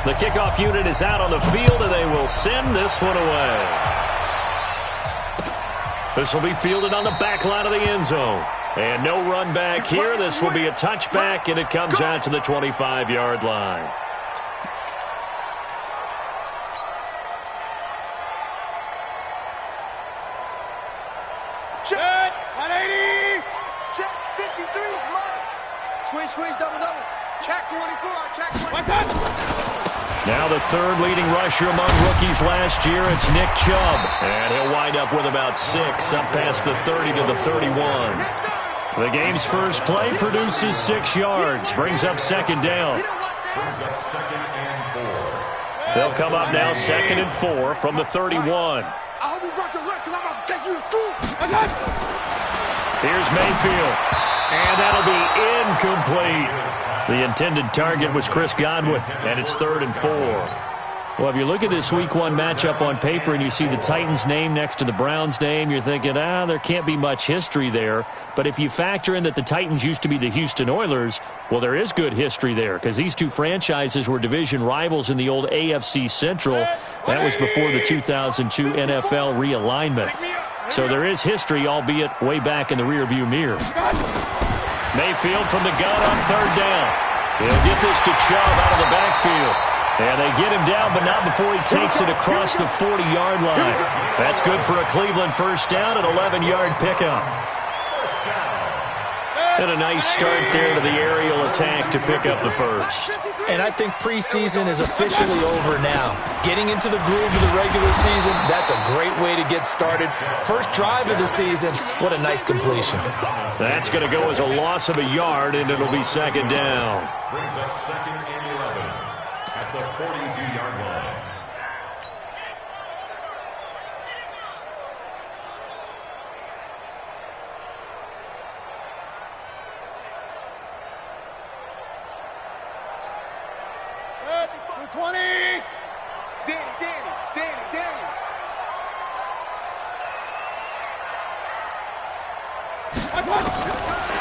The kickoff unit is out on the field, and they will send this one away. This will be fielded on the back line of the end zone. And no run back here. This will be a touchback, and it comes out to the 25-yard line. Check 180. Check 53 is mine. Squeeze, double. Check 24. Check 24. Now the third leading rusher among rookies last year, it's Nick Chubb. And he'll wind up with about 6 up past the 30 to the 31. The game's first play produces 6 yards, brings up second down. They'll come up now 2nd and 4 from the 31. I hope you brought your lunch because I'm about to take you to school. Here's Mayfield. And that'll be incomplete. The intended target was Chris Godwin, and it's 3rd and 4. Well, if you look at this Week 1 matchup on paper and you see the Titans' name next to the Browns' name, you're thinking, there can't be much history there. But if you factor in that the Titans used to be the Houston Oilers, well, there is good history there because these two franchises were division rivals in the old AFC Central. That was before the 2002 NFL realignment. So there is history, albeit way back in the rearview mirror. Mayfield from the gun on 3rd down. He'll get this to Chubb out of the backfield. And they get him down, but not before he takes it across the 40-yard line. That's good for a Cleveland first down, an 11-yard pickup. And a nice start there to the aerial attack to pick up the first. And I think preseason is officially over now. Getting into the groove of the regular season, that's a great way to get started. First drive of the season, what a nice completion. That's going to go as a loss of a yard, and it'll be second down. Brings up 2nd and 11 at the 42-yard line.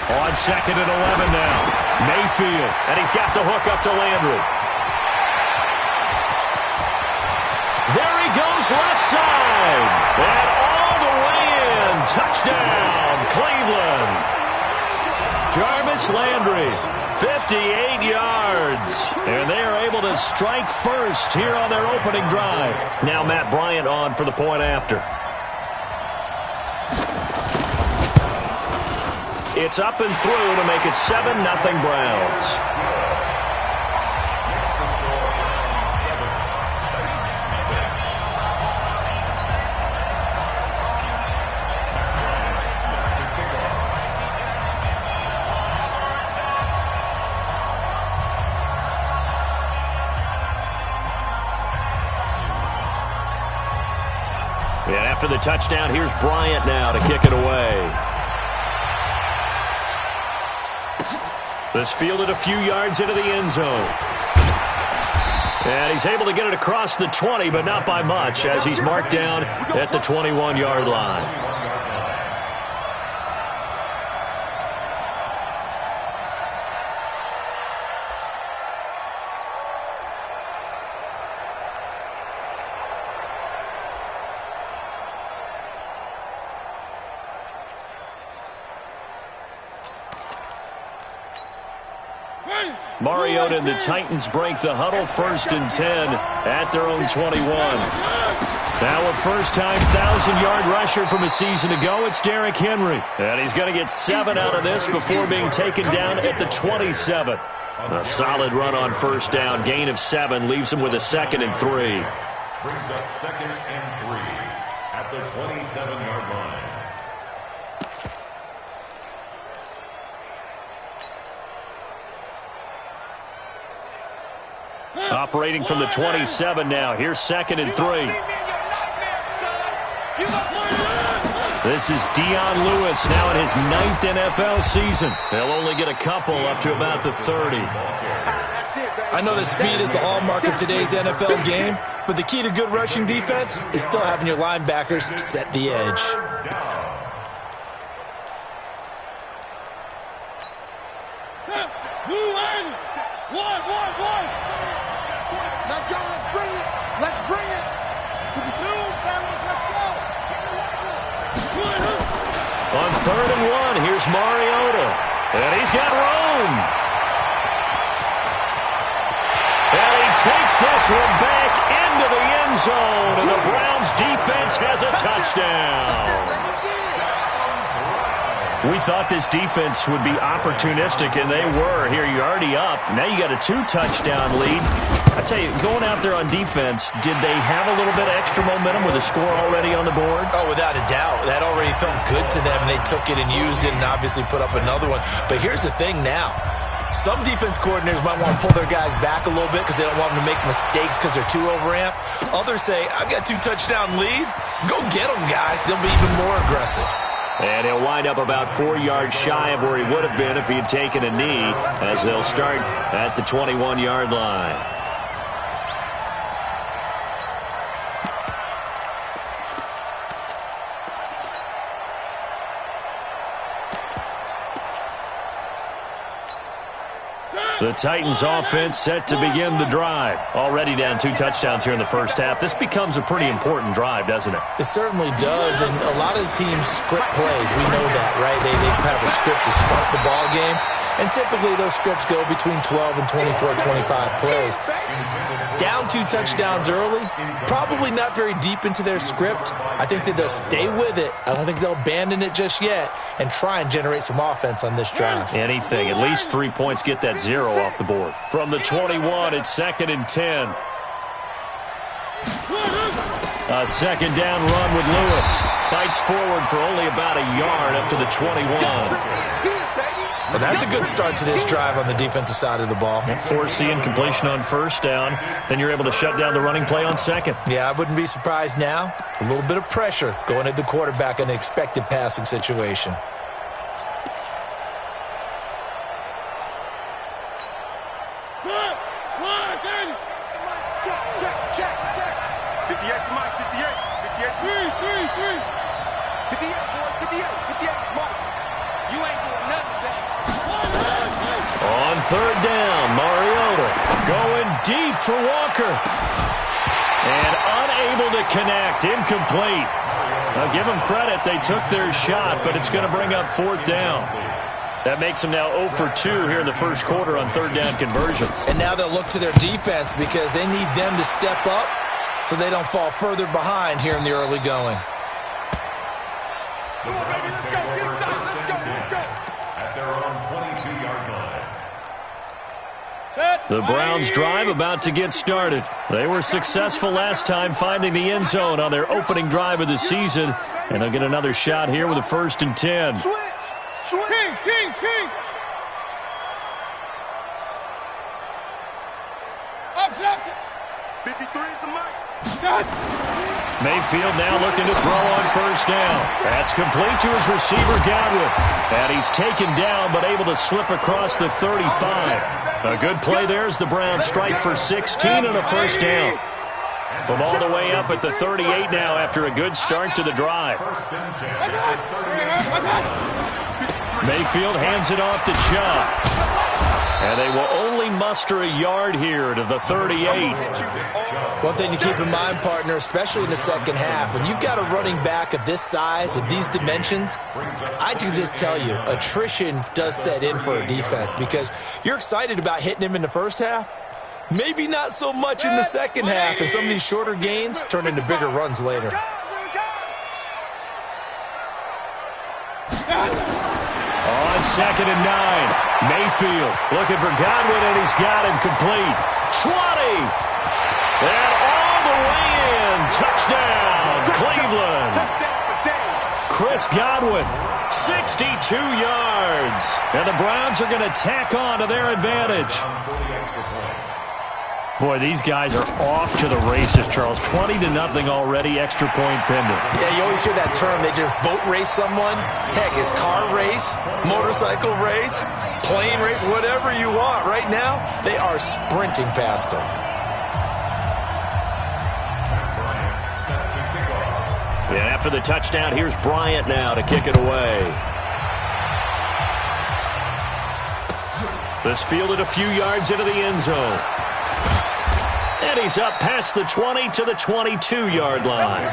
On 2nd and 11 now. Mayfield, and he's got the hook up to Landry. There he goes, left side. And all the way in. Touchdown, Cleveland. Jarvis Landry, 58 yards. And they are able to strike first here on their opening drive. Now Matt Bryant on for the point after. It's up and through to make it 7-0 Browns. And after the touchdown, here's Bryant now to kick it away. This fielded a few yards into the end zone. And he's able to get it across the 20, but not by much, as he's marked down at the 21-yard line. Mariota and the Titans break the huddle, 1st and 10 at their own 21. Now a first-time 1,000-yard rusher from a season ago, it's Derrick Henry. And he's going to get 7 out of this before being taken down at the 27. A solid run on first down, gain of 7, leaves him with a 2nd and 3. Brings up 2nd and 3 at the 27-yard line. Operating from the 27 now. Here's 2nd and 3. This is Dion Lewis now in his 9th NFL season. They'll only get a couple up to about the 30. I know that speed is the hallmark of today's NFL game, but the key to good rushing defense is still having your linebackers set the edge. Nice 3rd and 1. Here's Mariota. And he's got room. And he takes this one back into the end zone. And the Browns defense has a touchdown. We thought this defense would be opportunistic, and they were. Here, you're already up. Now you got a 2-touchdown lead. I tell you, going out there on defense, did they have a little bit of extra momentum with a score already on the board? Oh, without a doubt. That already felt good to them. They took it and used it and obviously put up another one. But here's the thing now. Some defense coordinators might want to pull their guys back a little bit because they don't want them to make mistakes because they're too overamped. Others say, I've got 2-touchdown lead. Go get them, guys. They'll be even more aggressive. And he'll wind up about 4 yards shy of where he would have been if he had taken a knee, as they'll start at the 21-yard line. The Titans offense set to begin the drive. Already down 2 touchdowns here in the first half. This becomes a pretty important drive, doesn't it? It certainly does, and a lot of the teams script plays. We know that, right? They have a script to start the ball game, and typically those scripts go between 12 and 24, 25 plays. Down 2 touchdowns early, probably not very deep into their script. I think that they'll stay with it. I don't think they'll abandon it just yet and try and generate some offense on this drive. Anything. At least 3 points, get that 0 off the board. From the 21, it's 2nd and 10. A 2nd down run with Lewis. Fights forward for only about a yard up to the 21. Well, that's a good start to this drive on the defensive side of the ball. Forcing incompletion on 1st down. Then you're able to shut down the running play on 2nd. Yeah, I wouldn't be surprised now. A little bit of pressure going at the quarterback in an expected passing situation. On 3rd down, Mariota going deep for Walker. And unable to connect, incomplete. I'll give them credit, they took their shot, but it's going to bring up 4th down. That makes them now 0 for 2 here in the first quarter on 3rd down conversions. And now they'll look to their defense because they need them to step up so they don't fall further behind here in the early going. At their own 22-yard line. The Browns drive about to get started. They were successful last time finding the end zone on their opening drive of the season. And they'll get another shot here with a 1st and 10. Switch! King! Up, 53 is the mic. Mayfield now looking to throw on 1st down. That's complete to his receiver, Godwin. And he's taken down, but able to slip across the 35. A good play there as the Browns strike for 16 and a 1st down. From all the way up at the 38 now after a good start to the drive. Mayfield hands it off to Chubb. And they will only muster a yard here to the 38. One thing to keep in mind, partner, especially in the second half, when you've got a running back of this size, of these dimensions, I can just tell you, attrition does set in for a defense because you're excited about hitting him in the first half. Maybe not so much in the second half, and some of these shorter gains turn into bigger runs later. On 2nd and 9, Mayfield looking for Godwin, and he's got him complete. 20! And all the way in. Touchdown, Cleveland. Chris Godwin, 62 yards. And the Browns are going to tack on to their advantage. Boy, these guys are off to the races, Charles. 20-0 already, extra point pending. Yeah, you always hear that term. They just boat race someone. Heck, it's car race, motorcycle race, plane race, whatever you want. Right now, they are sprinting past them. And after the touchdown, here's Bryant now to kick it away. This fielded a few yards into the end zone. And he's up past the 20 to the 22-yard line.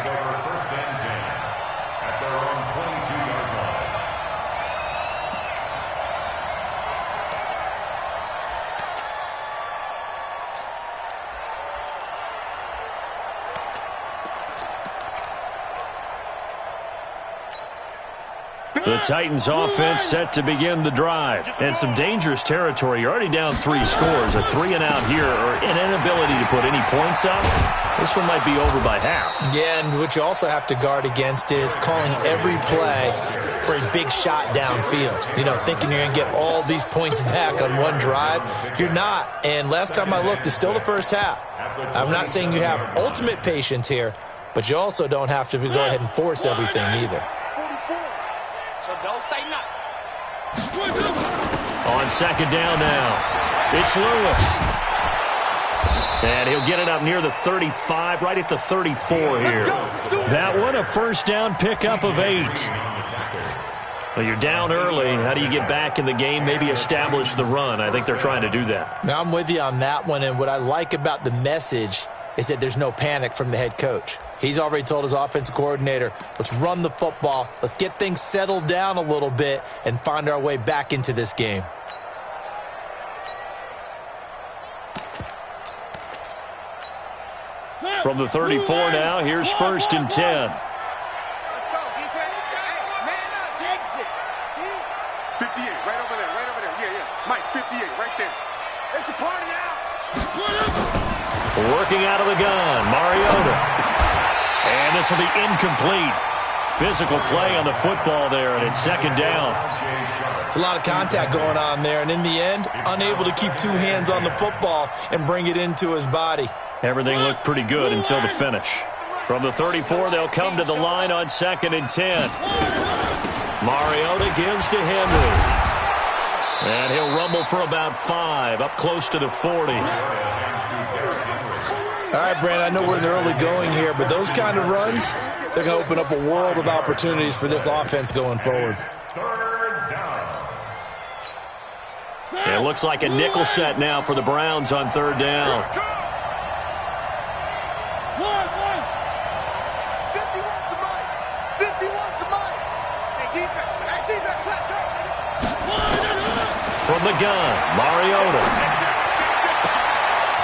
The Titans offense set to begin the drive. And some dangerous territory. You're already down 3 scores. A 3-and-out here or an inability to put any points up. This one might be over by half. Yeah, and what you also have to guard against is calling every play for a big shot downfield. You know, thinking you're going to get all these points back on one drive. You're not. And last time I looked, it's still the first half. I'm not saying you have ultimate patience here, but you also don't have to go ahead and force everything either. So don't say nothing. On second down now, it's Lewis. And he'll get it up near the 35, right at the 34 here. That one, a first down pickup of 8. Well, you're down early. How do you get back in the game, maybe establish the run? I think they're trying to do that. Now, I'm with you on that one, and what I like about the message is that there's no panic from the head coach. He's already told his offensive coordinator, let's run the football, let's get things settled down a little bit and find our way back into this game. From the 34 now, here's 1st and 10. Let's go, defense. Hey, man up, exit. 58, right over there. Yeah. Mike, 58, right there. It's a party now. Working out of the gun, Mariota. And this will be incomplete. Physical play on the football there, and it's second down. It's a lot of contact going on there, and in the end, unable to keep 2 hands on the football and bring it into his body. Everything looked pretty good until the finish. From the 34, they'll come to the line on 2nd and 10. Mariota gives to Henry. And he'll rumble for about 5, up close to the 40. All right, Brandon, I know we're in the early going here, but those kind of runs, they're going to open up a world of opportunities for this offense going forward. It looks like a nickel set now for the Browns on 3rd down. 51's the Mike. Hey, defense, let's go. From the gun, Mariota.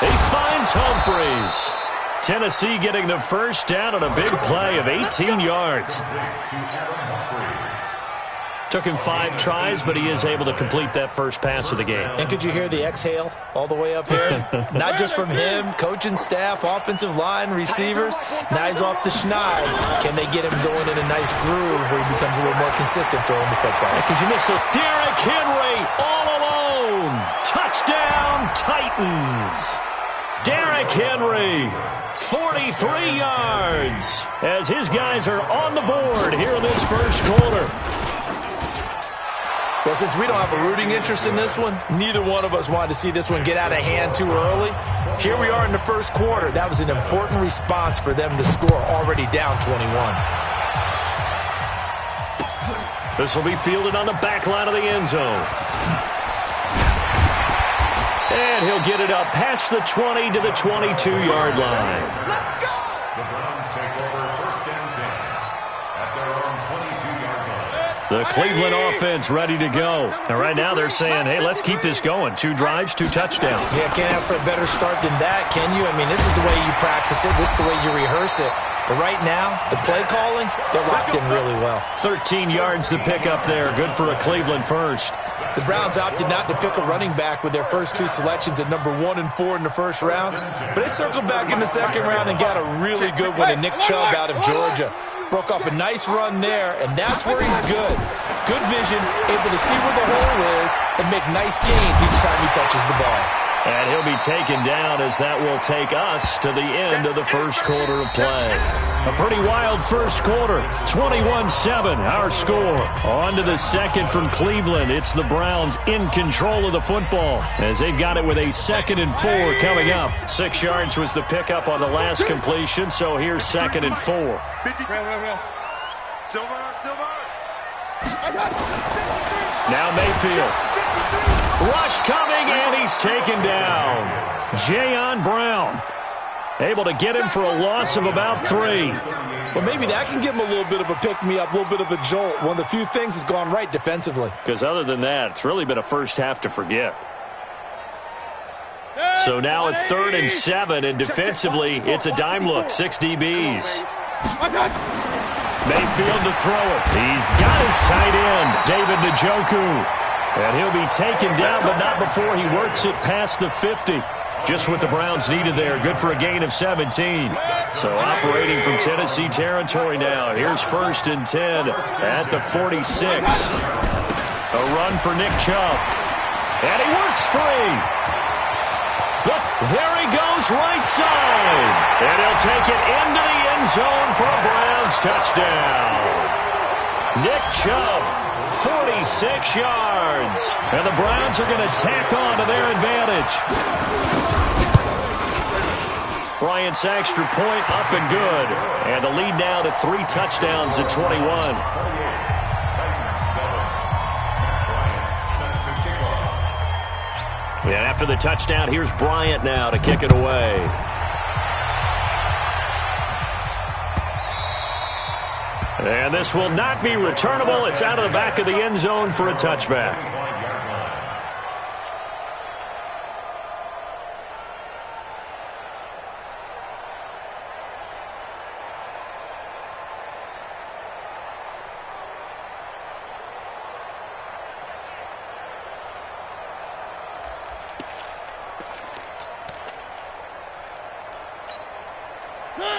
He finds Humphreys. Tennessee getting the first down on a big play of 18 yards. Took him 5 tries, but he is able to complete that first pass of the game. And could you hear the exhale all the way up here? Not just from him, coaching staff, offensive line, receivers. Now he's off the schneid. Can they get him going in a nice groove where he becomes a little more consistent throwing the football? Because you missed it. Derrick Henry all alone. Touchdown, Titans. Derrick Henry, 43 yards, as his guys are on the board here in this first quarter. Well, since we don't have a rooting interest in this one, neither one of us wanted to see this one get out of hand too early. Here we are in the first quarter. That was an important response for them to score, already down 21. This will be fielded on the back line of the end zone. And he'll get it up past the 20 to the 22-yard line. Let's go! The Browns take over 1st and 10 at their own 22-yard line. The Cleveland offense ready to go. And right now they're saying, hey, let's keep this going. 2 drives, 2 touchdowns. Yeah, can't ask for a better start than that, can you? I mean, this is the way you practice it. This is the way you rehearse it. But right now, the play calling, they're locked in really well. 13 yards to pick up there. Good for a Cleveland first. The Browns opted not to pick a running back with their first 2 selections at number 1 and 4 in the first round. But they circled back in the second round and got a really good one in Nick Chubb out of Georgia. Broke off a nice run there, and that's where he's good. Good vision, able to see where the hole is, and make nice gains each time he touches the ball. And he'll be taken down as that will take us to the end of the first quarter of play. A pretty wild first quarter, 21-7, our score. On to the second from Cleveland. It's the Browns in control of the football as they've got it with a 2nd and 4 coming up. 6 yards was the pickup on the last completion, so here's 2nd and 4. Silver. Now Mayfield. Rush coming, and he's taken down. Jayon Brown able to get him for a loss of about 3. Well, maybe that can give him a little bit of a pick-me-up, a little bit of a jolt. One of the few things that's gone right defensively. Because other than that, it's really been a first half to forget. So now at 3rd and 7, and defensively, it's a dime look, 6 DBs. Mayfield to throw it. He's got his tight end, David Njoku. And he'll be taken down, but not before he works it past the 50. Just what the Browns needed there. Good for a gain of 17. So operating from Tennessee territory now. Here's 1st and 10 at the 46. A run for Nick Chubb. And he works free. Look, there he goes right side. And he'll take it into the end zone for a Browns touchdown. Nick Chubb, 46 yards. And the Browns are going to tack on to their advantage. Bryant's extra point up and good. And the lead now to 3 touchdowns at 21. And after the touchdown, here's Bryant now to kick it away. And this will not be returnable. It's out of the back of the end zone for a touchback.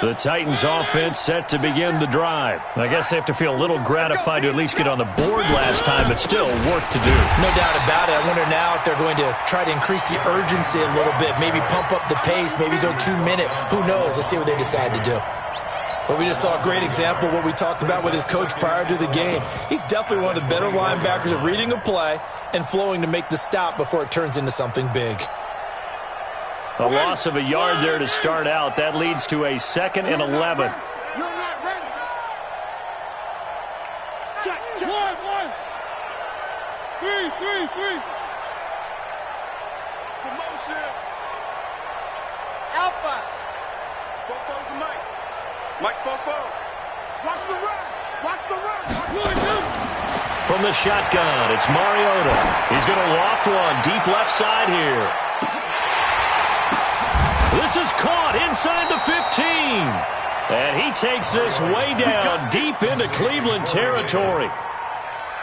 The Titans offense set to begin the drive. I guess they have to feel a little gratified to at least get on the board last time, but still work to do. No doubt about it. I wonder now if they're going to try to increase the urgency a little bit, maybe pump up the pace, maybe go 2-minute. Who knows? Let's see what they decide to do. But we just saw a great example of what we talked about with his coach prior to the game. He's definitely one of the better linebackers at reading a play and flowing to make the stop before it turns into something big. A loss of a yard there to start out. That leads to a 2nd and 11. You're not ready. Check. One. Three. It's the motion. Alpha. Bofo's the Mike. Mike's Bofo. Watch the run. From the shotgun, it's Mariota. He's going to loft one deep left side here. This is caught inside the 15. And he takes this way down deep into Cleveland territory.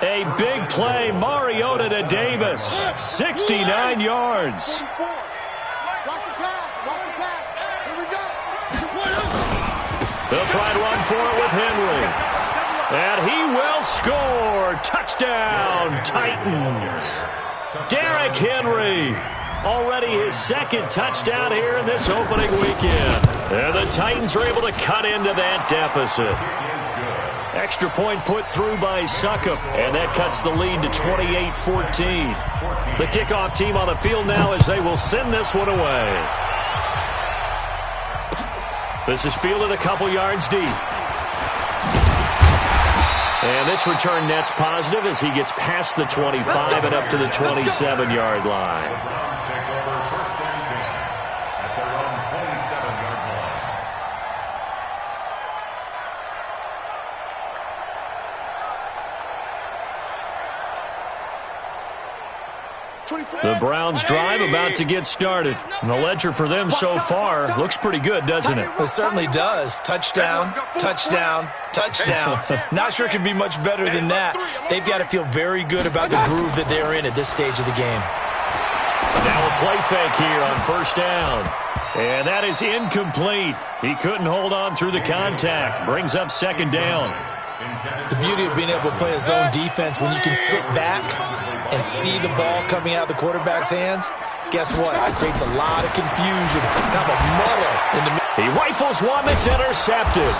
A big play, Mariota to Davis. 69 yards. Watch the pass. Here we go. They'll try and run for it with Henry. And he will score. Touchdown, Titans. Derrick Henry. Already his 2nd touchdown here in this opening weekend. And the Titans are able to cut into that deficit. Extra point put through by Succop, and that cuts the lead to 28-14. The kickoff team on the field now as they will send this one away. This is fielded a couple yards deep. And this return net's positive as he gets past the 25 and up to the 27-yard line. The Browns drive about to get started. And the ledger for them so far looks pretty good, doesn't it? It certainly does. Touchdown. Not sure it can be much better than that. They've got to feel very good about the groove that they're in at this stage of the game. Now a play fake here on 1st down. And that is incomplete. He couldn't hold on through the contact. Brings up 2nd down. The beauty of being able to play a zone defense when you can sit back and see the ball coming out of the quarterback's hands, guess what? It creates a lot of confusion, kind of a muddle in the middle. He rifles one that's intercepted.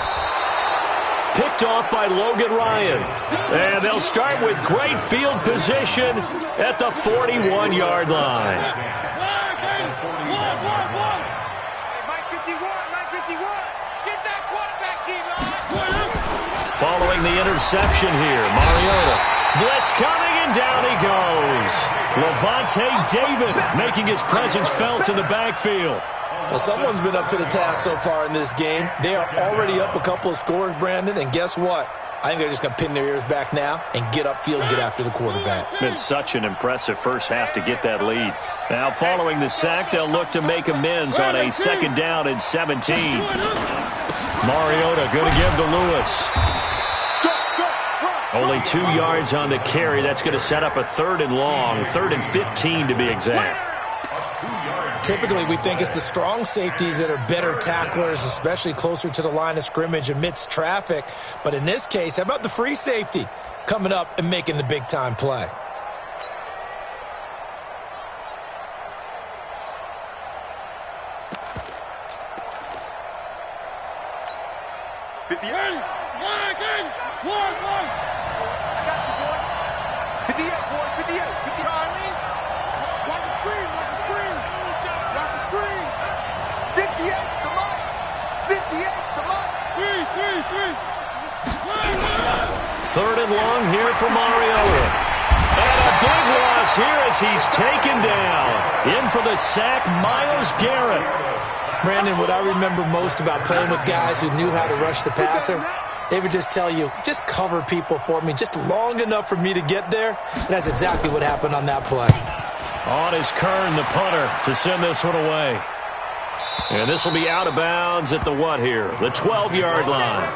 Picked off by Logan Ryan. And they'll start with great field position at the 41-yard line. Following the interception here, Mariota. Blitz coming, and down he goes. Levante David making his presence felt in the backfield. Well, someone's been up to the task so far in this game. They are already up a couple of scores, Brandon, and guess what? I think they're just going to pin their ears back now and get upfield and get after the quarterback. Been such an impressive first half to get that lead. Now, following the sack, they'll look to make amends on a 2nd down and 17. Mariota going to give to Lewis. Only 2 yards on the carry. That's going to set up a 3rd and long, 3rd and 15 to be exact. Typically, we think it's the strong safeties that are better tacklers, especially closer to the line of scrimmage amidst traffic. But in this case, how about the free safety coming up and making the big-time play? Third and long here for Mariota. And a big loss here as he's taken down. In for the sack, Myles Garrett. Brandon, what I remember most about playing with guys who knew how to rush the passer, they would just tell you, just cover people for me just long enough for me to get there. And that's exactly what happened on that play. On is Kern, the punter, to send this one away. And this will be out of bounds at the what here? The 12-yard line.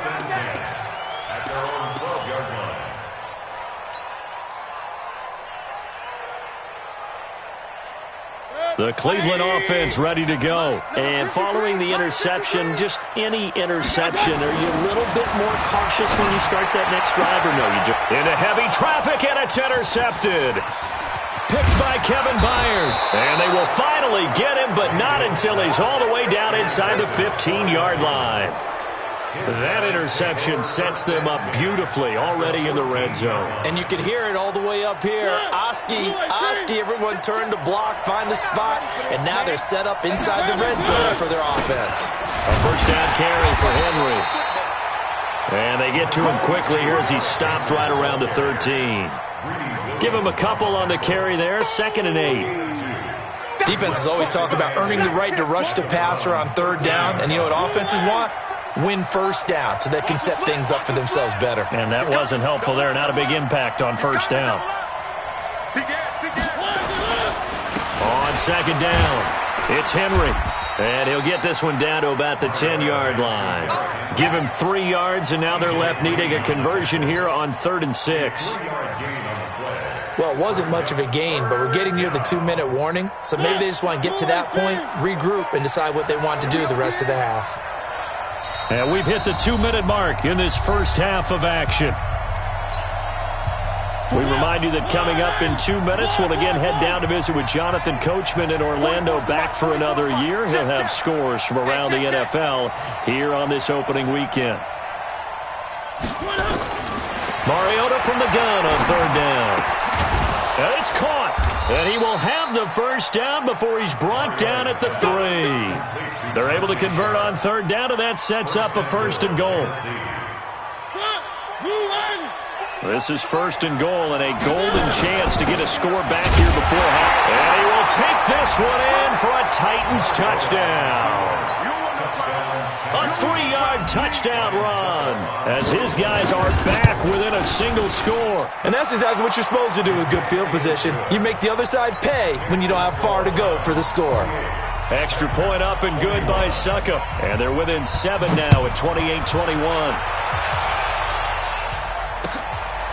The Cleveland offense ready to go. And following the interception, just any interception, are you a little bit more cautious when you start that next drive or no? You just into heavy traffic, and it's intercepted. Picked by Kevin Byard. And they will finally get him, but not until he's all the way down inside the 15-yard line. That interception sets them up beautifully already in the red zone. And you can hear it all the way up here. Oski, everyone turned to block, find a spot, and now they're set up inside the red zone for their offense. A first down carry for Henry. And they get to him quickly here as he's stopped right around the 13. Give him a couple on the carry there, 2nd and 8. Defenses always talk about earning the right to rush the passer on 3rd down, and you know what offenses want? Win first down so they can set things up for themselves better. And that wasn't helpful there. Not a big impact on first down. On 2nd down, it's Henry. And he'll get this one down to about the 10-yard line. Give him 3 yards, and now they're left needing a conversion here on 3rd and 6. Well, it wasn't much of a gain, but we're getting near the 2-minute warning. So maybe they just want to get to that point, regroup, and decide what they want to do the rest of the half. And we've hit the 2-minute mark in this first half of action. We remind you that coming up in 2 minutes, we'll again head down to visit with Jonathan Coachman in Orlando, back for another year. He'll have scores from around the NFL here on this opening weekend. Mariota from the gun on 3rd down. And it's caught. And he will have the first down before he's brought down at the 3. They're able to convert on 3rd down, and that sets up a 1st and goal. This is 1st and goal, and a golden chance to get a score back here before half. And he will take this one in for a Titans touchdown. A 3-yard touchdown run as his guys are back within a single score. And that's exactly what you're supposed to do with good field position. You make the other side pay when you don't have far to go for the score. Extra point up and good by Suckup. And they're within 7 now at 28-21.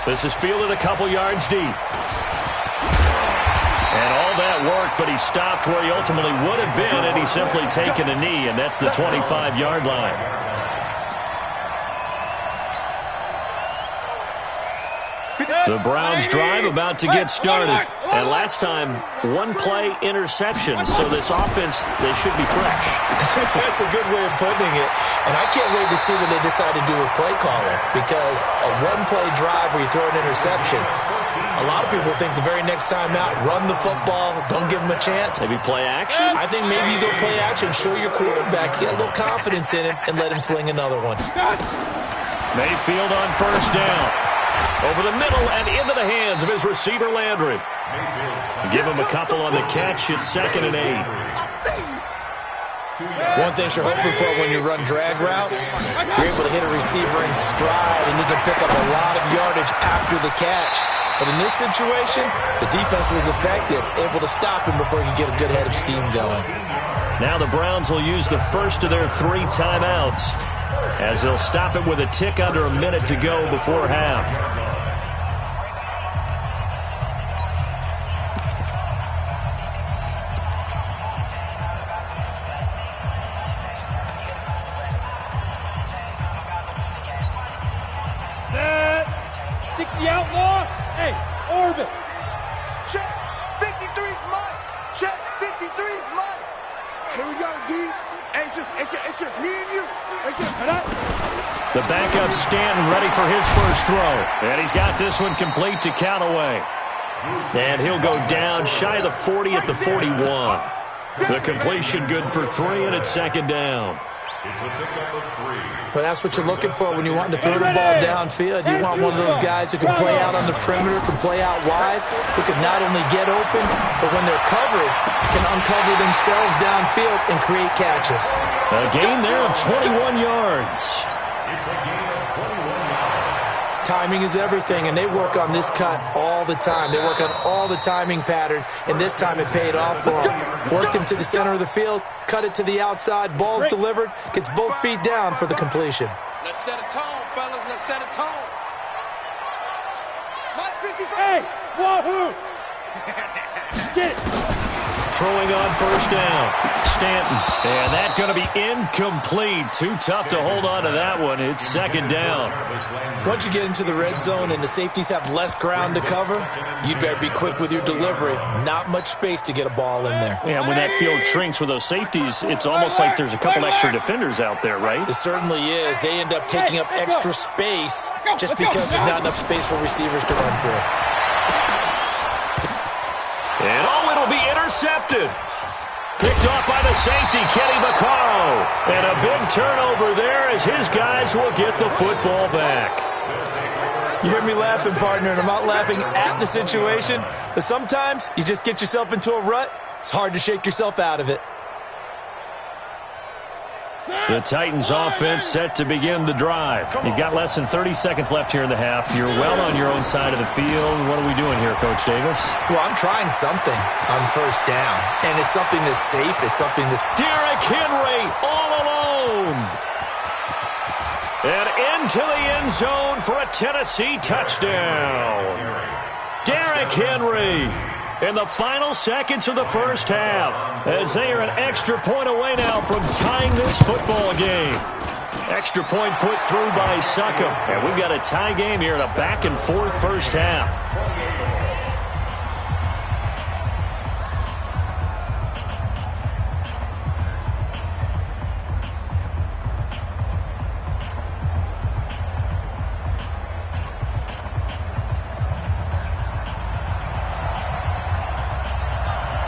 This is fielded a couple yards deep. And all that work, but he stopped where he ultimately would have been had he simply taken a knee, and that's the 25-yard line. The Browns drive about to get started. And last time, 1-play interception, so this offense, they should be fresh. That's a good way of putting it. And I can't wait to see what they decide to do with play calling, because a 1-play drive where you throw an interception, a lot of people think the very next time out, run the football, don't give them a chance. Maybe play action? I think maybe you go play action, show your quarterback, get a little confidence in him, and let him fling another one. Mayfield on first down. Over the middle and into the hands of his receiver, Landry. Give him a couple on the catch. It's 2nd and 8. One thing you're hoping for when you run drag routes, you're able to hit a receiver in stride, and he can pick up a lot of yardage after the catch. But in this situation, the defense was effective, able to stop him before he could get a good head of steam going. Now the Browns will use the first of their 3 timeouts, as they'll stop it with a tick under a minute to go before half. 50 outlaw. Hey, orbit. Check. 53's mine. Check. 53's mine. Here we go, D. Hey, it's just me and you. It's just the backup Stanton ready for his first throw. And he's got this one complete to count away. And he'll go down shy of the 40 at the 41. The completion good for 3, and it's second down. It's a pickup of 3. Well, that's what you're looking for when you want to throw the ball downfield. You want one of those guys who can play out on the perimeter, can play out wide, who can not only get open, but when they're covered, can uncover themselves downfield and create catches. A gain there of 21 yards. It's a gain of 21 yards. Timing is everything, and they work on this cut all the time. They work on all the timing patterns, and this time it paid off for them. Worked him to the center of the field, cut it to the outside, ball's delivered, gets both feet down for the completion. Let's set a tone, fellas. Let's set a tone. Mike 55. Hey, wahoo! Get it. Throwing on first down. Stanton. And that's going to be incomplete. Too tough to hold on to that one. It's second down. Once you get into the red zone and the safeties have less ground to cover, you'd better be quick with your delivery. Not much space to get a ball in there. Yeah, when that field shrinks with those safeties, it's almost like there's a couple extra defenders out there, right? It certainly is. They end up taking up extra space just because there's not enough space for receivers to run through. And it'll be intercepted. Picked off by the safety, Kenny Vaccaro. And a big turnover there as his guys will get the football back. You hear me laughing, partner, and I'm not laughing at the situation, but sometimes you just get yourself into a rut. It's hard to shake yourself out of it. The Titans offense set to begin the drive. You've got less than 30 seconds left here in the half. You're well on your own side of the field. What are we doing here, Coach Davis? Well, I'm trying something on first down, and it's something that's safe. It's something that's... Derrick Henry all alone. And into the end zone for a Tennessee touchdown. Derrick Henry in the final seconds of the first half, as they are an extra point away now from tying this football game. Extra point put through by Succop. And we've got a tie game here in a back-and-forth first half.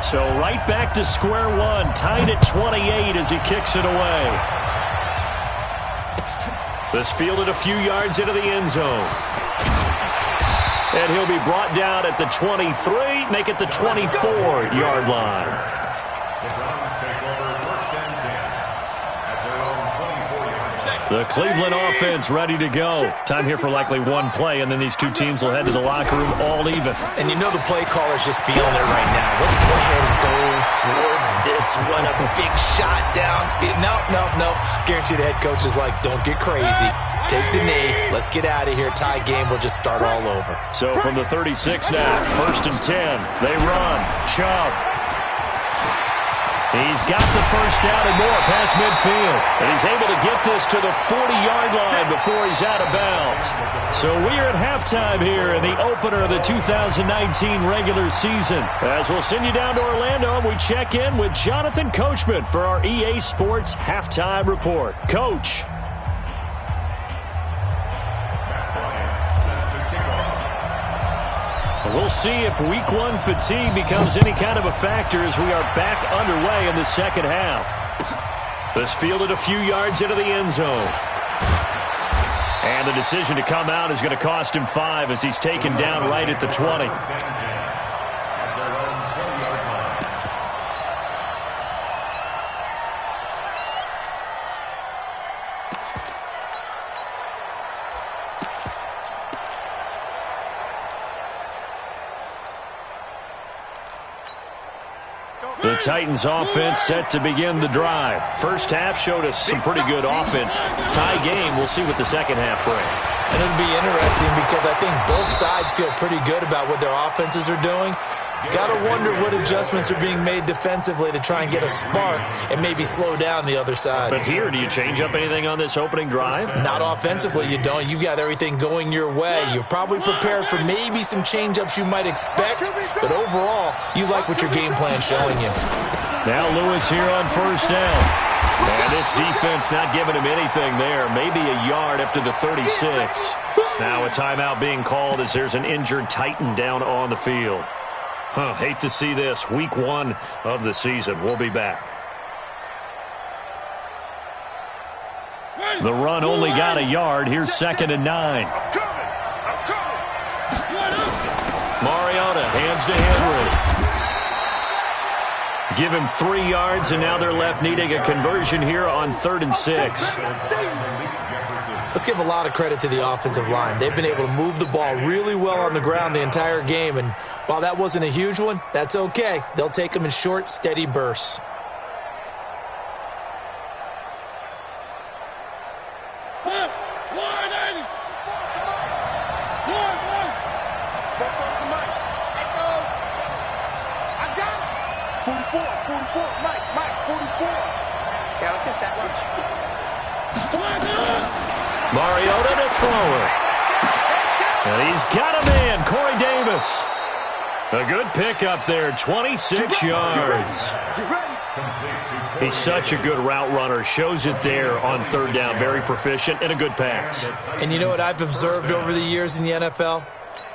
So right back to square one, tied at 28 as he kicks it away. This fielded a few yards into the end zone. And he'll be brought down at the 23, make it the 24-yard line. The Browns take over first and 10 at their own 24-yard line. The Cleveland offense ready to go. Time here for likely one play, and then these two teams will head to the locker room all even. And you know the play caller's just feeling it right now. Let's go ahead and go for this one. A big shot downfield. No. Guarantee the head coach is like, don't get crazy. Take the knee. Let's get out of here. Tie game will just start all over. So from the 36 now, first and 10. They run. Chubb. He's got the first down and more past midfield. And he's able to get this to the 40-yard line before he's out of bounds. So we're at halftime here in the opener of the 2019 regular season. As we'll send you down to Orlando, and we check in with Jonathan Coachman for our EA Sports Halftime Report. Coach. We'll see if week one fatigue becomes any kind of a factor as we are back underway in the second half. This fielded a few yards into the end zone. And the decision to come out is going to cost him 5 as he's taken down right at the 20. The Titans offense set to begin the drive. First half showed us some pretty good offense. Tie game, we'll see what the second half brings. And it'll be interesting because I think both sides feel pretty good about what their offenses are doing. Gotta wonder what adjustments are being made defensively to try and get a spark and maybe slow down the other side. But here, do you change up anything on this opening drive? Not offensively, you don't. You've got everything going your way. You've probably prepared for maybe some change-ups you might expect, but overall, you like what your game plan's showing you. Now Lewis here on first down. And this defense not giving him anything there. Maybe a yard up to the 36. Now a timeout being called as there's an injured Titan down on the field. Hate to see this. Week 1 of the season. We'll be back. The run only got a yard. Here's 2nd and 9. Mariota hands to Henry. Give him 3 yards, and now they're left needing a conversion here on 3rd and 6. Let's give a lot of credit to the offensive line. They've been able to move the ball really well on the ground the entire game, and while that wasn't a huge one, that's okay. They'll take them in short, steady bursts. Mariota to throw it. And he's got a man, Corey Davis. A good pickup there, 26 yards. He's such a good route runner. Shows it there on 3rd down. Very proficient and a good pass. And you know what I've observed over the years in the NFL?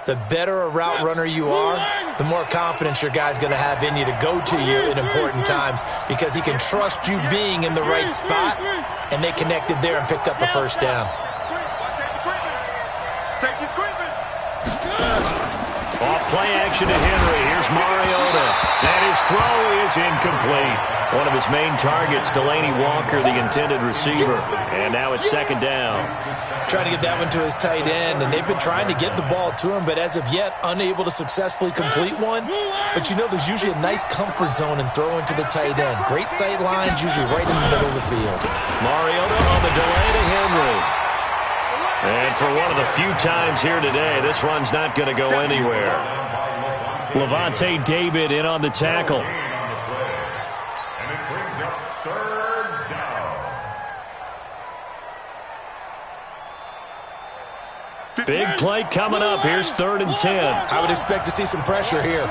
The better a route runner you are, the more confidence your guy's going to have in you to go to you in important times because he can trust you being in the right spot, and they connected there and picked up a first down. Off play action to Henry. Here's Mariota. And his throw is incomplete. One of his main targets, Delaney Walker, the intended receiver. And now it's 2nd down. Trying to get that one to his tight end, and they've been trying to get the ball to him, but as of yet, unable to successfully complete one. But you know there's usually a nice comfort zone in throwing to the tight end. Great sight lines, usually right in the middle of the field. Mariota on the delay to Henry. And for one of the few times here today, this run's not going to go anywhere. Levante David in on the tackle. And it brings up 3rd down. Big play coming up. Here's 3rd and 10. I would expect to see some pressure here.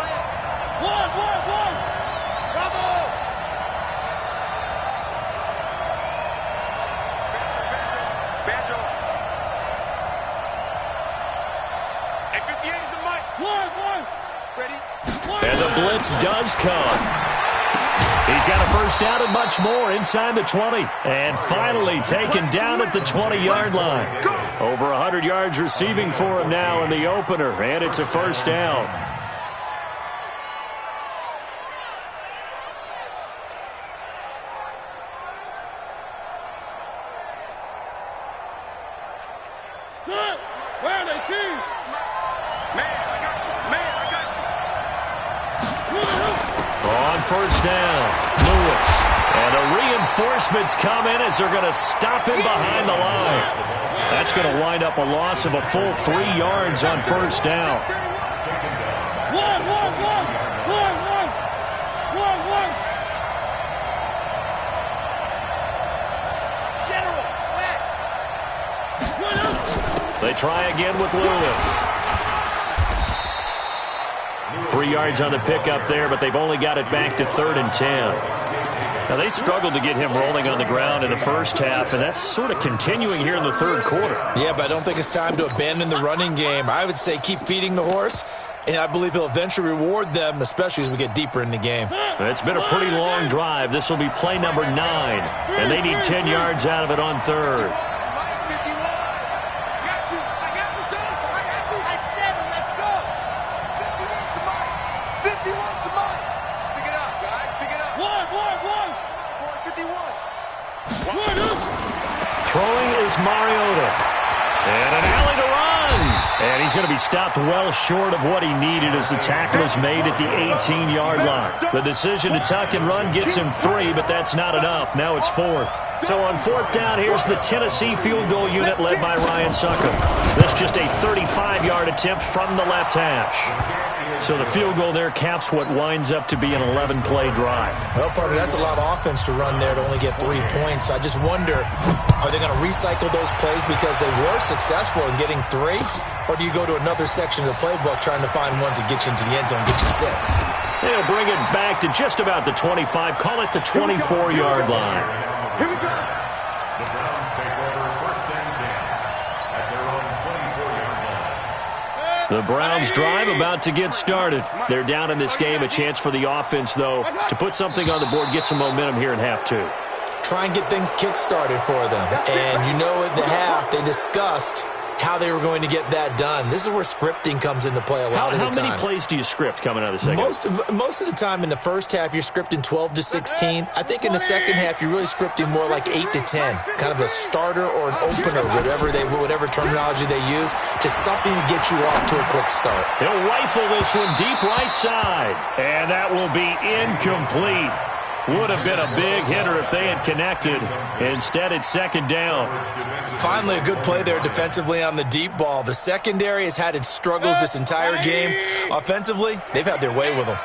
And the blitz does come. He's got a first down and much more inside the 20. And finally taken down at the 20-yard line. Over 100 yards receiving for him now in the opener. And it's a first down. On first down, Lewis. And the reinforcements come in as they're going to stop him behind the line. That's going to wind up a loss of a full 3 yards on first down. They try again with Lewis. 3 yards on the pickup there, but they've only got it back to 3rd and 10. Now, they struggled to get him rolling on the ground in the first half, and that's sort of continuing here in the 3rd quarter. Yeah, but I don't think it's time to abandon the running game. I would say keep feeding the horse, and I believe he'll eventually reward them, especially as we get deeper in the game. It's been a pretty long drive. This will be play number 9, and they need 10 yards out of it on 3rd. Throwing is Mariota. And an alley to run. And he's going to be stopped well short of what he needed as the tackle is made at the 18-yard line. The decision to tuck and run gets him 3, but that's not enough. Now it's 4th. So on 4th down, here's the Tennessee field goal unit led by Ryan Succop. This just a 35-yard attempt from the left hash. So the field goal there caps what winds up to be an 11-play drive. Well, partner, that's a lot of offense to run there to only get 3 points. So I just wonder, are they going to recycle those plays because they were successful in getting 3? Or do you go to another section of the playbook trying to find ones that get you into the end zone and get you 6? They'll bring it back to just about the 25. Call it the 24-yard line. Here we go. The Browns take over first and 10 at their own 24-yard line. The Browns drive about to get started. They're down in this game. A chance for the offense, though, to put something on the board, get some momentum here in half 2. Try and get things kick-started for them. And you know at the half they discussed how they were going to get that done. This is where scripting comes into play a lot of the time. How many plays do you script coming out of the second? Most of the time in the first half, you're scripting 12 to 16. I think in the second half, you're really scripting more like 8 to 10. Kind of a starter or an opener, whatever terminology they use. Just something to get you off to a quick start. He'll rifle this one deep right side. And that will be incomplete. Would have been a big hitter if they had connected. Instead, it's second down. Finally, a good play there defensively on the deep ball. The secondary has had its struggles this entire game. Offensively, they've had their way with them.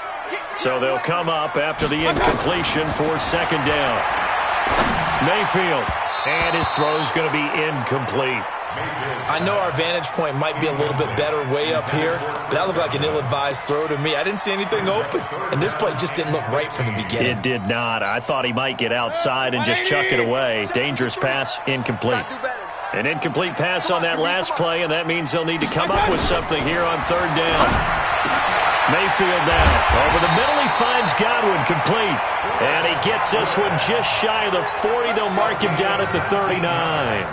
So they'll come up after the incompletion for second down. Mayfield. And his throw's going to be incomplete. I know our vantage point might be a little bit better way up here, but that looked like an ill-advised throw to me. I didn't see anything open, and this play just didn't look right from the beginning. It did not. I thought he might get outside and just chuck it away. Dangerous pass, incomplete. An incomplete pass on that last play, and that means they'll need to come up with something here on third down. Mayfield down. Over the middle, he finds Godwin complete. And he gets this one just shy of the 40. They'll mark him down at the 39.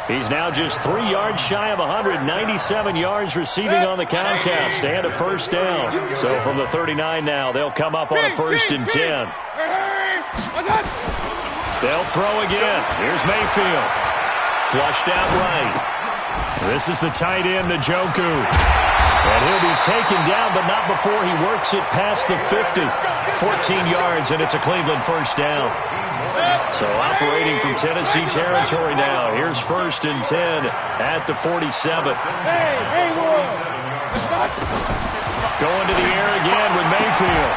He's now just 3 yards shy of 197 yards receiving on the contest and a first down. So from the 39 now, they'll come up on a 1st and 10. They'll throw again. Here's Mayfield. Flushed out right. This is the tight end, Njoku. And he'll be taken down, but not before he works it past the 50. 14 yards, and it's a Cleveland first down. So operating from Tennessee territory now. Here's 1st and 10 at the 47. Going to the air again with Mayfield.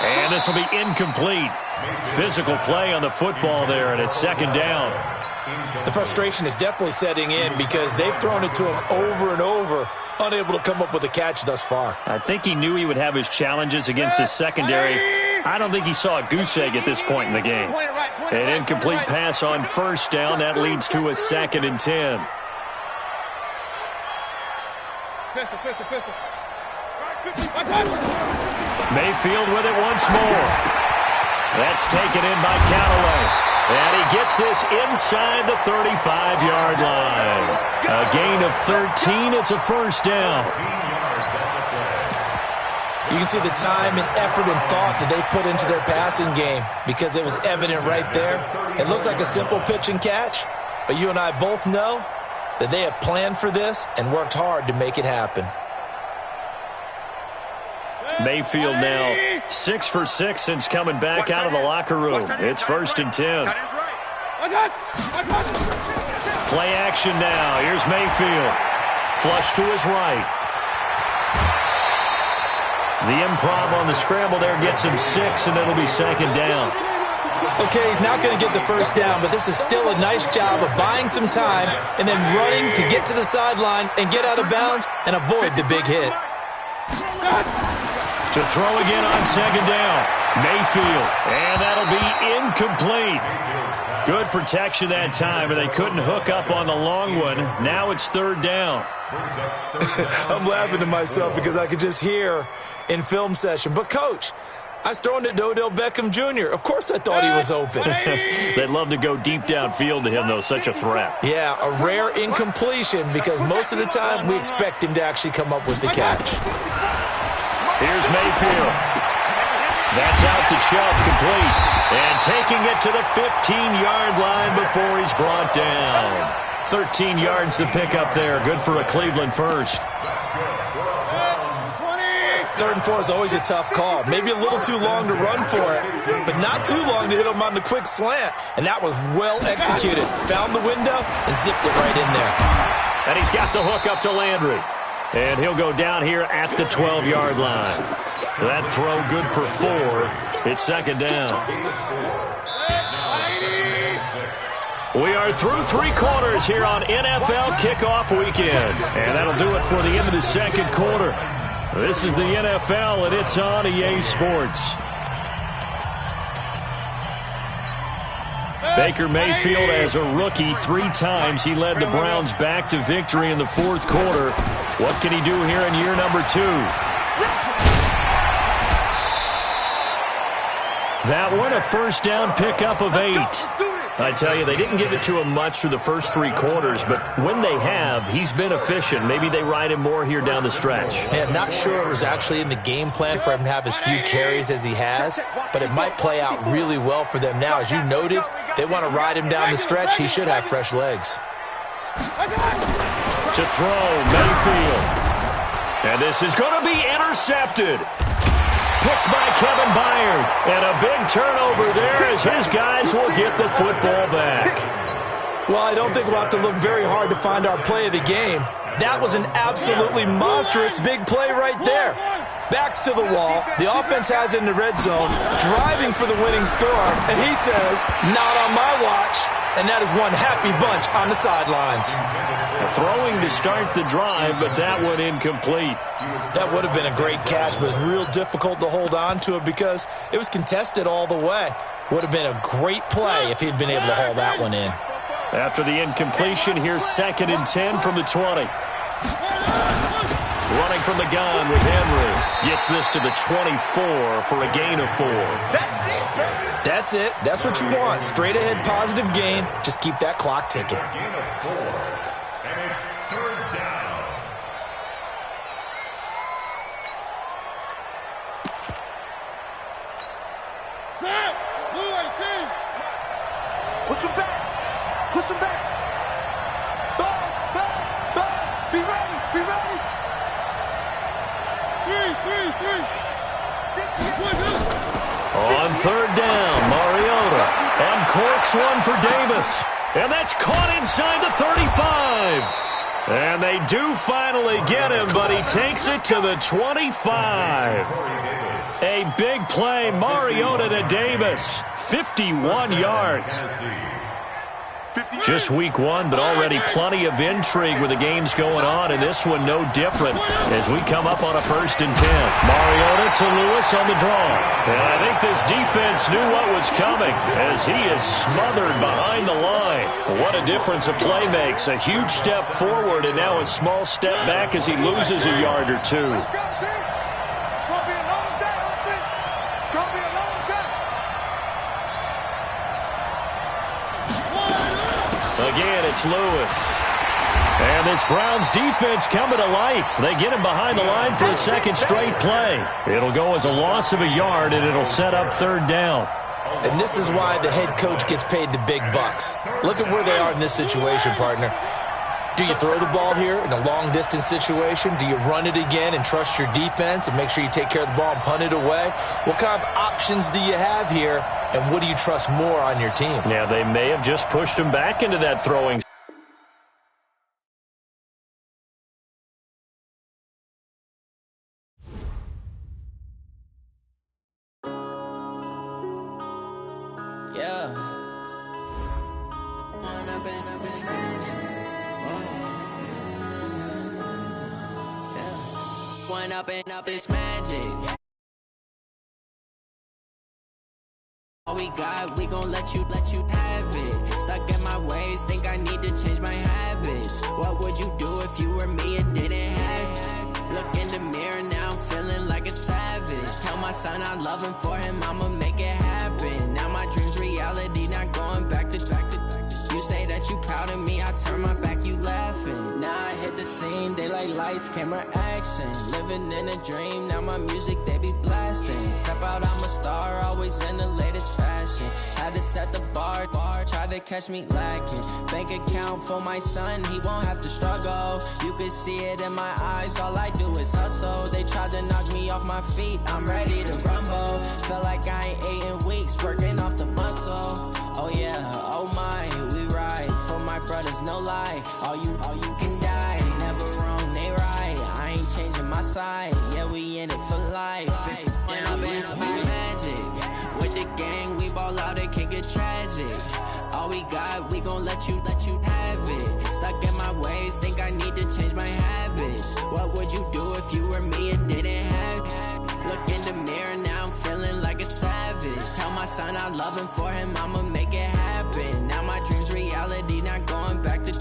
And this will be incomplete. Physical play on the football there, and it's second down. The frustration is definitely setting in because they've thrown it to him over and over, unable to come up with a catch thus far. I think he knew he would have his challenges against his secondary. I don't think he saw a goose egg at this point in the game. An incomplete pass on first down. That leads to a 2nd and 10. Mayfield with it once more. That's taken in by Callaway. And he gets this inside the 35-yard line. A gain of 13. It's a first down. You can see the time and effort and thought that they put into their passing game because it was evident right there. It looks like a simple pitch and catch, but you and I both know that they have planned for this and worked hard to make it happen. Mayfield now 6 for 6 since coming back out of the locker room. It's 1st and 10. Play action now. Here's Mayfield. Flush to his right. The improv on the scramble there gets him 6, and it'll be second down. Okay, he's not going to get the first down, but this is still a nice job of buying some time and then running to get to the sideline and get out of bounds and avoid the big hit. To throw again on second down. Mayfield. And that'll be incomplete. Good protection that time, and they couldn't hook up on the long one. Now it's third down. I'm laughing to myself because I could just hear in film session, but Coach, I was throwing it to Odell Beckham Jr. Of course I thought he was open. They'd love to go deep downfield to him, though. Such a threat. Yeah, a rare incompletion because most of the time we expect him to actually come up with the catch. Here's Mayfield. That's out to Chubb, complete. And taking it to the 15-yard line before he's brought down. 13 yards to pick up there. Good for a Cleveland first. 3rd and 4 is always a tough call. Maybe a little too long to run for it, but not too long to hit him on the quick slant. And that was well executed. Found the window and zipped it right in there. And he's got the hook up to Landry. And he'll go down here at the 12-yard line. That throw good for 4. It's second down. We are through 3 quarters here on NFL Kickoff Weekend. And that'll do it for the end of the second quarter. This is the NFL, and it's on EA Sports. Baker Mayfield, as a rookie, 3 times he led the Browns back to victory in the fourth quarter. What can he do here in year number 2? That one, a first down pickup of 8. I tell you, they didn't give it to him much through the first 3 quarters, but when they have, he's been efficient. Maybe they ride him more here down the stretch. Yeah, I'm not sure it was actually in the game plan for him to have as few carries as he has, but it might play out really well for them now. As you noted, if they want to ride him down the stretch, he should have fresh legs. To throw, Mayfield. And this is going to be intercepted. Picked by Kevin Byard. And a big turnover there as his guys will get the football back. Well, I don't think we'll have to look very hard to find our play of the game. That was an absolutely monstrous big play right there. Backs to the wall. The offense has it in the red zone, driving for the winning score. And he says, not on my watch. And that is one happy bunch on the sidelines. Throwing to start the drive, but that one incomplete. That would have been a great catch, but it's real difficult to hold on to it because it was contested all the way. Would have been a great play if he'd been able to haul that one in. After the incompletion, here's 2nd and 10 from the 20. Running from the gun with Henry. Gets this to the 24 for a gain of 4. That's it. That's what you want. Straight ahead positive gain. Just keep that clock ticking. Gain of 4. And it's 3rd down. Push him back. Push him back. Ball, ball, ball. Be ready. Be ready. 3. On 3rd down, Mariota. And corks one for Davis. And that's caught inside the 35. And they do finally get him, but he takes it to the 25. A big play, Mariota to Davis. 51 yards. Just week 1, but already plenty of intrigue with the games going on, and this one no different as we come up on a 1st and 10. Mariota to Lewis on the draw. And I think this defense knew what was coming as he is smothered behind the line. What a difference a play makes. A huge step forward and now a small step back as he loses a yard or 2. Again, it's Lewis. And this Browns defense coming to life. They get him behind the line for a 2nd straight play. It'll go as a loss of a yard, and it'll set up 3rd down. And this is why the head coach gets paid the big bucks. Look at where they are in this situation, partner. Do you throw the ball here in a long-distance situation? Do you run it again and trust your defense and make sure you take care of the ball and punt it away? What kind of options do you have here, and what do you trust more on your team? Yeah, they may have just pushed him back into that throwing. Yeah. One up and up is magic. All we got, we gon' let you have it. Stuck in my ways, think I need to change my habits. What would you do if you were me and didn't have it? Look in the mirror now, I'm feeling like a savage. Tell my son I love him, for him I'ma make it happen. Now my dream's reality, not going back to. You say that you proud of me, I turn my back, you laughing. Now I hit the scene, they like lights, camera, action. Living in a dream, now my music, they be blasting. Step out, I'm a star, always in the latest fashion. Had to set the bar, tried to catch me lacking. Bank account for my son, he won't have to struggle. You could see it in my eyes, all I do is hustle. They tried to knock me off my feet, I'm ready to rumble. Feel like I ain't ate in weeks, working off the muscle. Oh yeah, oh my, we ride for my brothers, no lie. All you can die, never wrong, they right. I my side. Yeah, we in it for life. And I've been magic. With the gang, we ball out, it can get tragic. All we got, we gon' let you have it. Stuck in my ways, think I need to change my habits. What would you do if you were me and didn't have it? Look in the mirror, now I'm feeling like a savage. Tell my son I love him, for him I'ma make it happen. Now my dream's reality, not going back to.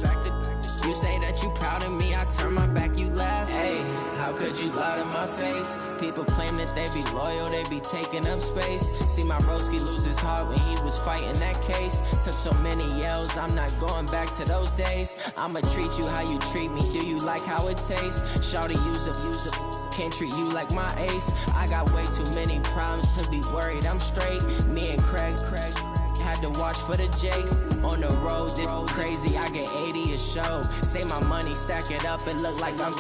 You say that you proud of me, I turn my back, you laugh. Hey, how could you lie to my face? People claim that they be loyal, they be taking up space. See my broski lose his heart when he was fighting that case. Took so many yells, I'm not going back to those days. I'ma treat you how you treat me, do you like how it tastes? Shawty, use up, can't treat you like my ace. I got way too many problems to be worried, I'm straight. Me and Craig had to watch for the Jakes. On the road, this crazy, I get 80 a show. Say my money, stack it up, it look like I'm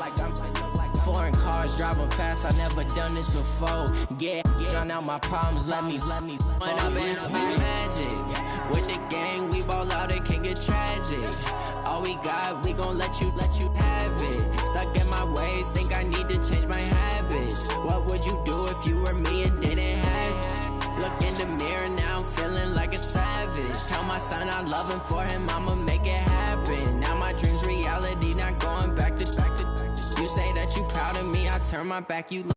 foreign cars, driving fast, I never done this before. Yeah, drown out my problems, let me When I've been magic. With the gang, we ball out, it can get tragic. All we got, we gon' let you have it. Stuck in my ways, think I need to change my habits. What would you do if you were me and didn't have it? Look in the mirror, now I'm feeling like a savage. Tell my son I love him, for him I'ma make it happen. Now my dream's reality, not going back to. You say that you proud of me, I turn my back, you